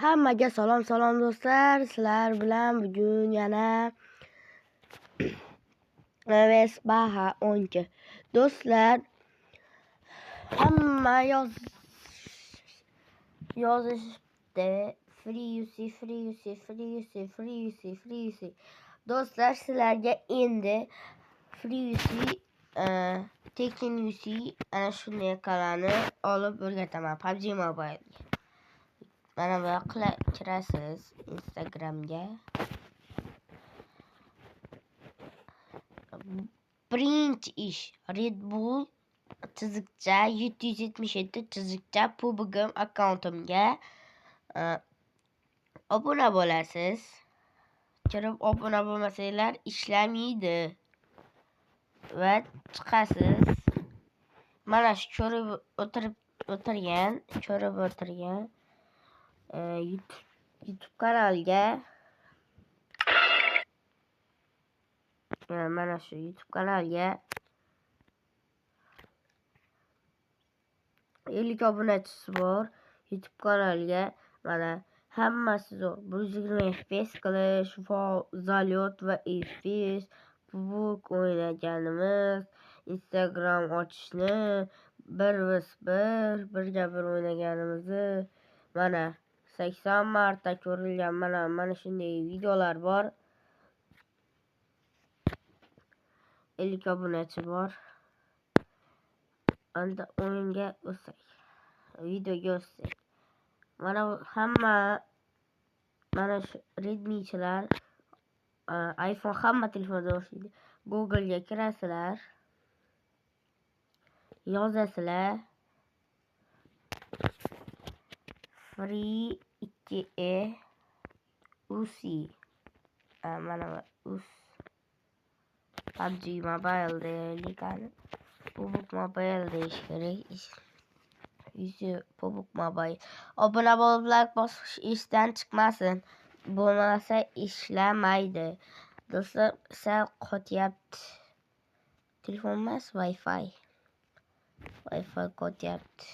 Hammaga salom do'stlar. Sizlar bilan bugun yana Vespaha 12. Do'stlar, hamma yozishdi. Free. Do'stlar, sizlarga endi free Tekken UC ana shunday qal'ani olib o'rgataman. PUBG Mobile. Mana bu yoqqa kirasiz Instagramga. Birinchi ish Red Bull chiziqcha 777 chiziqcha pubgim akkauntimga obuna bo'lasiz. Kirib obuna bo'lmasanglar ishlamaydi va chiqasiz. Mana shu ko'rib o'tirgan YouTube kanalga mana shu YouTube kanalga 50 obunachisi bor. YouTube kanalga mana hammasi zo'r. 120 FPS qilish, zalyot va FPS, pubg o'ynaganimiz, Instagram ochishni, 1v1 birga-bir o'ynaganimizni mana 80 marta ko'rilgan mana shunday videolar bor. 50 obunachi bor. Endi o'yinga o'tsak, videoga o'tsak. Mana shu Redmi'chilar iPhone hamma telefonda ishlaydi. Google ga kirasizlar. Yozasizlar. Free 2e UC. Mana US PUBG Mobile deyilgan. PUBG Mobile deyish kerak. PUBG Mobile. Obuna bo'lib like bosish ishdan chiqmasin. Bo'lmasa ishlamaydi. Do'stlar, sal qotyapti. Telefon emas, Wi-Fi qotyapti.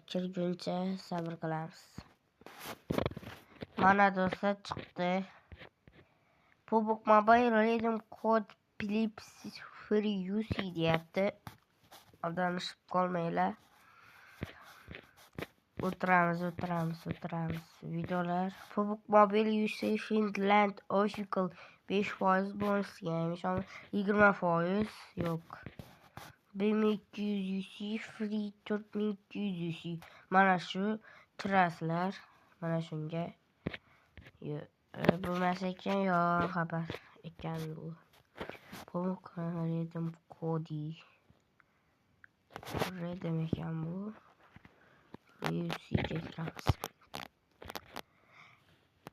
Kirguncha sabr qilamiz. Mana do'stlar chiqdi. PUBG Mobile Redeem Code Philips Free UC deyapti. Aldanishib qolmanglar. O'tiramiz. Videolar. PUBG Mobile UC Finland Official 5% bonusgaymish. 20% yo'q. 1200 UC free 4200 UC. Mana shu kirasizlar. Mana shunga. Bo'lmas ekan yo xabar ekan bu. PUBG Redeem Code. Redeem ekan bu. UC ga kiramiz.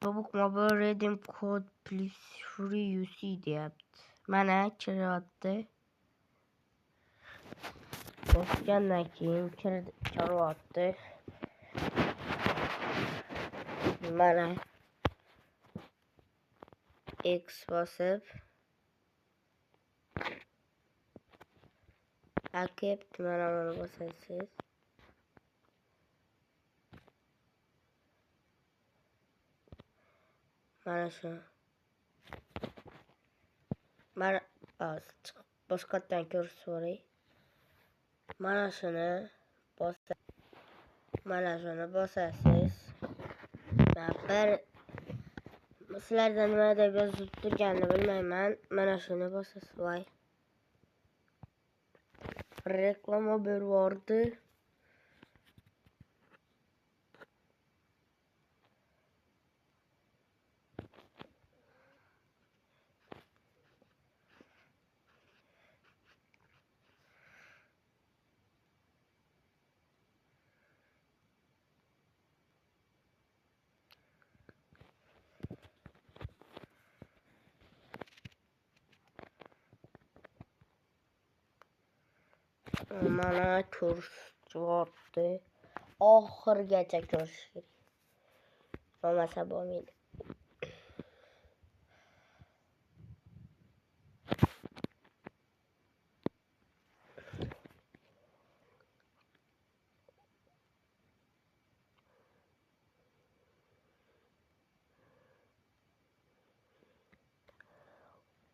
PUBG Mobile Redeem Code plus free UC deyapti. Mana kiryapti. Bosgandan keyin kiryapti. Mana X bosib accept mana bosasiz. Mana shu. Mana boshqatdan ko'rib so'ray. Mana shuni bosasiz. Sizlarda nima deb yozib turganini bilmayman. Mana shuni bosasiz. Voy. Reklama bervordi. Mana ko'rsatdi. Oxirigacha ko'rish kerak. Bo'lmasa bo'lmaydi.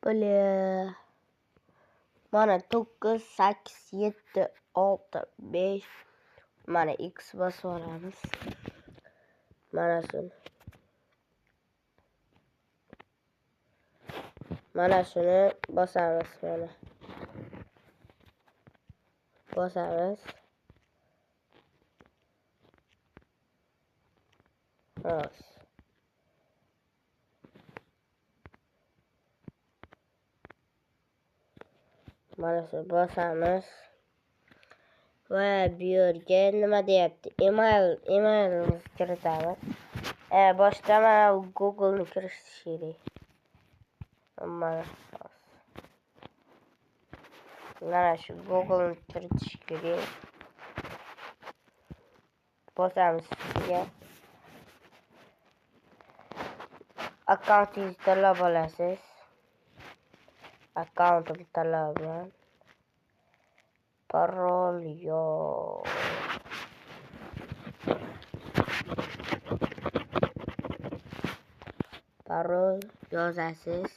Öyle. Mana 9, 8, 7, 6, 5. Mana X bosib olamiz. Mana shuni. Mana shuni bosamiz mana. Bosamiz. Xo'sh. Mana shu bosamiz. Va bu yerga nima deyapti? Emailimizni kiritamiz. Boshda mana Google'ni kiritish kerak. Mana shu Google'ni kiritish kerak. Bosamiz sizga. Akkauntingizni tanlab olasiz. Akkauntni tanlayman. Parol yo'q. Parol yozasiz.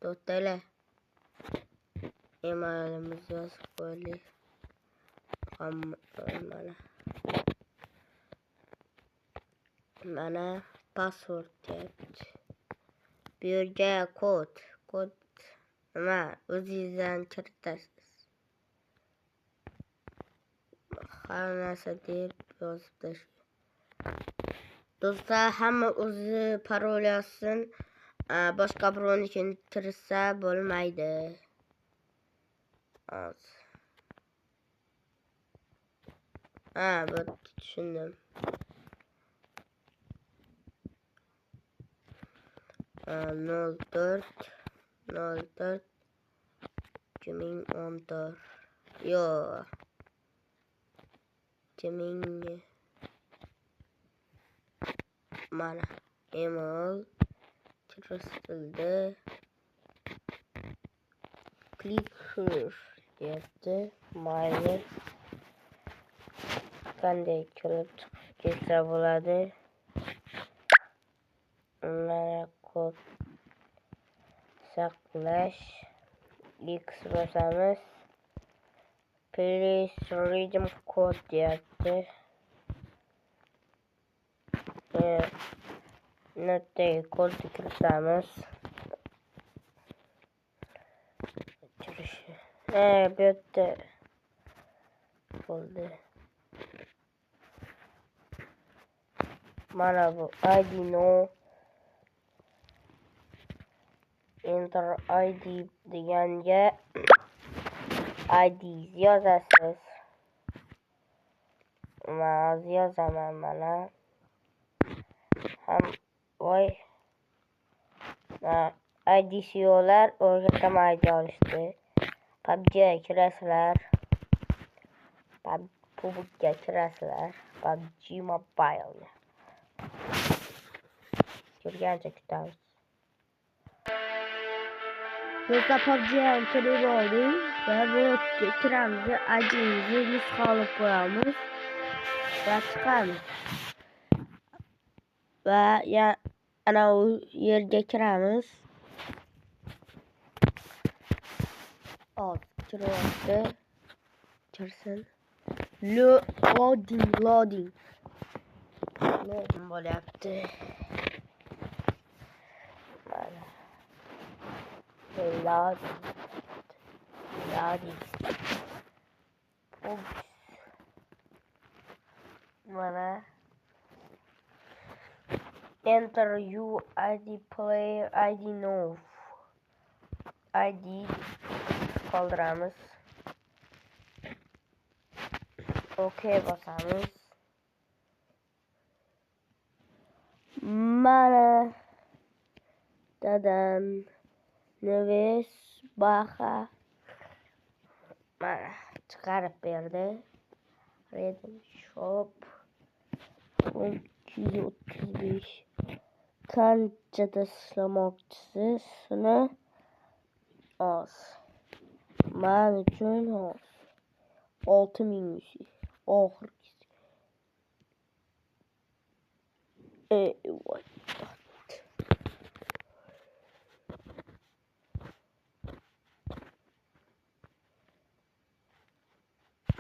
To'xtanglar. Emailimizni yozib qo'yaylik. Mana password deyapti. Bu yerga kod nima o'zingizdan kiritasiz. Har narsa deb yozib tashlang. Do'stlar, hamma o'zi parol yozsin. Boshqa birovnikini kiritsa bo'lmaydi. Bu tushundim. 04 2014. Yo'q. 2000 mana email kiritildi. Click here deyapti. Mayli. Qanday kirib chiqib ketsa bo'ladi? Mana kod saqlash. X bosamiz. Please redeem code deyapti. Notdagi kodni kiritamiz. Bu yerda bo'ldi. Mana bu ID no. Enter ID deganga ID yozasiz. Mana yozaman mana. ID'si yo'qlar o'rgataman ID olishdi. PUBG'ga kirasizlar. PUBG'ga kirasizlar. PUBG Mobile. Kirgancha kutamiz. Do'stlar, PUBG'ga kirib oldik va bu kiramiz. ID'mizni nusxa olib qo'yamiz va chiqamiz. Va ana u yerga kiramiz. Kiryapti. Kirsin. Loading bo'lyapti. Mana. Loading. Mana. Enter UID player ID no. ID qoldiramiz. Okay bosamiz. Mana dadan neves baha mana chiqarib berdi. Redim shop 235 qanchada ishlamoqchisiz? Shuni oz. Men uchun oz. 6000 oxirgisi.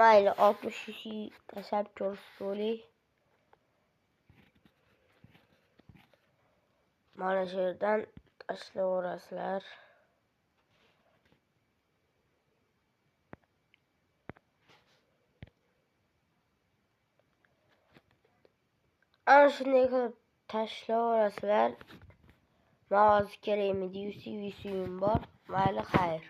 mayli 60 tashlab ko'rishdi. Mana shu yerdan tashlayverasizlar. Ana shunday qilib tashlayverasizlar. Ma'nosi kerakmi? Deysiz bor. Mayli, xayr.